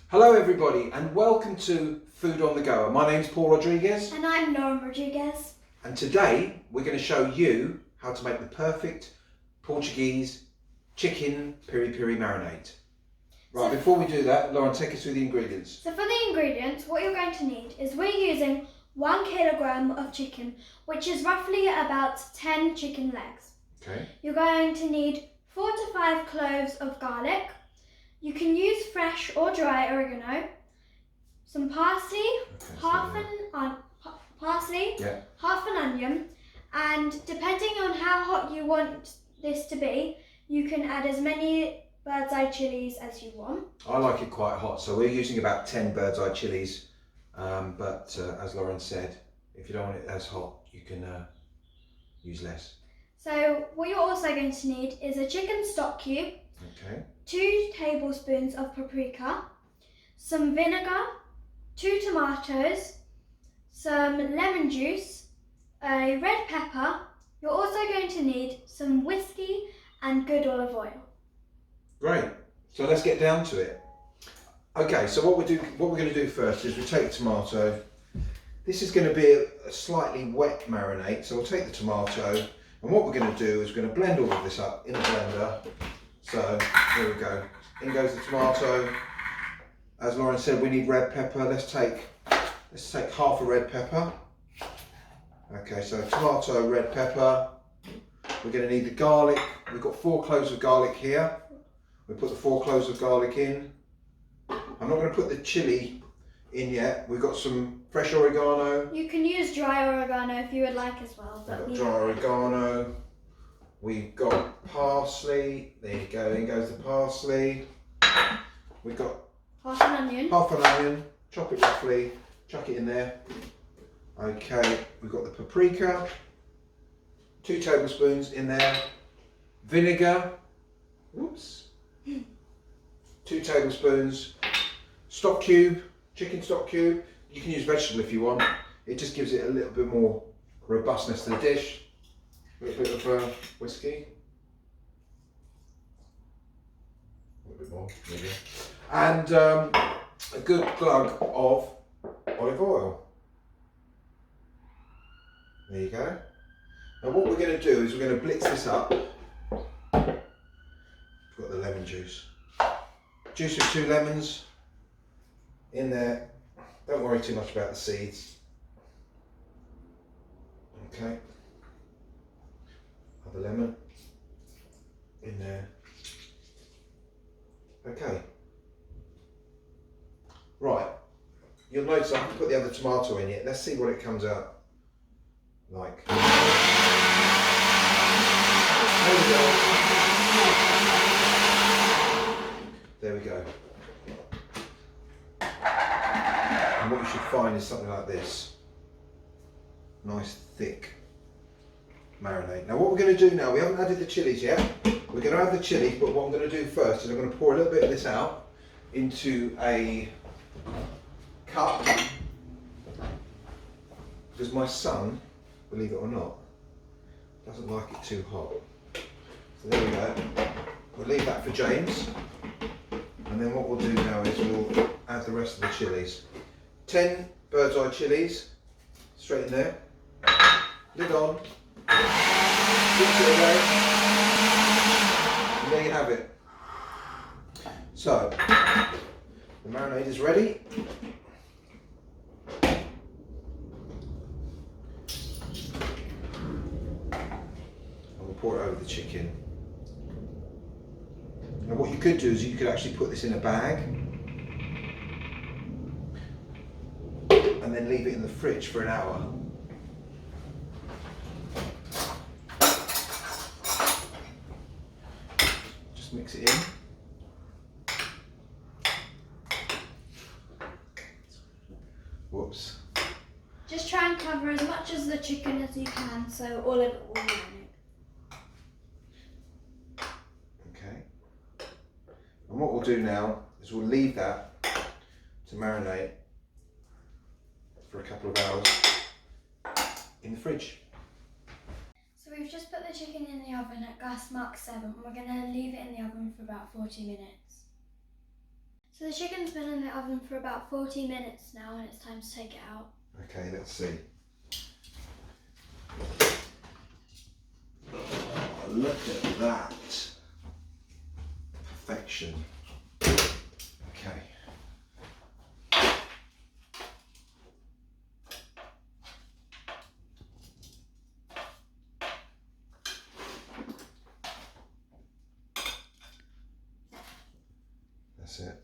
Hello everybody and welcome to Food on the Go. My name's Paul Rodriguez. And I'm Lauren Rodriguez. And today we're going to show you how to make the perfect Portuguese chicken piri piri marinade. Right, before we do that, Lauren, take us through the ingredients. So for the ingredients, what you're going to need is we're using 1 kilogram of chicken, which is roughly about 10 chicken legs. Okay. You're going to need 4 to 5 cloves of garlic. You can use fresh or dry oregano, some parsley, half an onion, and depending on how hot you want this to be, you can add as many bird's eye chilies as you want. I like it quite hot, so we're using about 10 bird's eye chilies, but as Lauren said, if you don't want it as hot, you can use less. So what you're also going to need is a chicken stock cube, Okay. 2 tablespoons of paprika, some vinegar, 2 tomatoes, some lemon juice, a red pepper. You're also going to need some whiskey and good olive oil. Great. So let's get down to it. Okay, so what we're going to do first is we take the tomato. This is going to be a slightly wet marinade, so we'll take the tomato, and what we're going to do is we're going to blend all of this up in a blender. So here we go. In goes the tomato. As Lauren said, we need red pepper. Let's take half a red pepper. Okay, so tomato, red pepper. We're going to need the garlic. We've got 4 cloves of garlic here. We put the 4 cloves of garlic in. I'm not going to put the chili in yet. We've got some fresh oregano. You can use dry oregano if you would like as well. We've got dry oregano. We've got parsley. There you go. In goes the parsley. We've got half an onion. Chop it roughly. Chuck it in there. Okay. We've got the paprika. 2 tablespoons in there. Vinegar. Oops. 2 tablespoons. Stock cube. Chicken stock cube. You can use vegetable if you want. It just gives it a little bit more robustness to the dish. A little bit of whiskey. A little bit more, maybe. And a good glug of olive oil. There you go. Now what we're going to do is we're going to blitz this up. We've got the lemon juice. Juice of 2 lemons in there. Don't worry too much about the seeds. Okay. Have a lemon in there. Okay. Right. You'll notice I haven't put the other tomato in yet. Let's see what it comes out like. There we go. And what you should find is something like this. Nice thick marinade. Now what we're going to do now, we haven't added the chilies yet. We're going to add the chilies, but what I'm going to do first is I'm going to pour a little bit of this out into a cup, because my son, believe it or not, doesn't like it too hot. So there we go. We'll leave that for James, and then what we'll do now is we'll add the rest of the chilies. 10 bird's eye chilies, straight in there. Lid on. Mix it away. And there you have it. So, the marinade is ready. And we'll pour it over the chicken. Now what you could do is you could actually put this in a bag and then leave it in the fridge for an hour. Just mix it in. Whoops. Just try and cover as much of the chicken as you can so all of it will be in it. Okay. And what we'll do now is we'll leave that to marinate for a couple of hours in the fridge. So we've just put the chicken in the oven at gas mark 7 and we're going to leave it in the oven for about 40 minutes. So the chicken's been in the oven for about 40 minutes now and it's time to take it out. Okay, let's see. Oh, look at that. Perfection. Okay. That's it.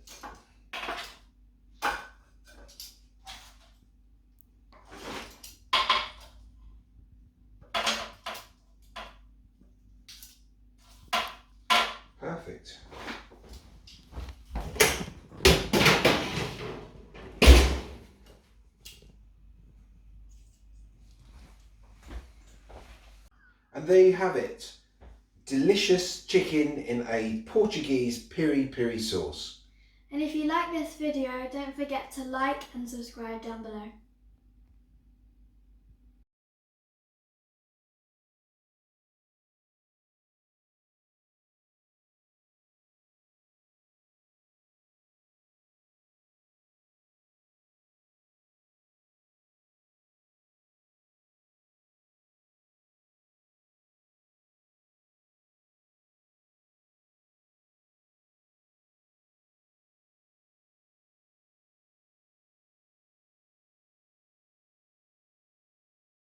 Perfect. And there you have it. Delicious chicken in a Portuguese piri piri sauce. And if you like this video, don't forget to like and subscribe down below.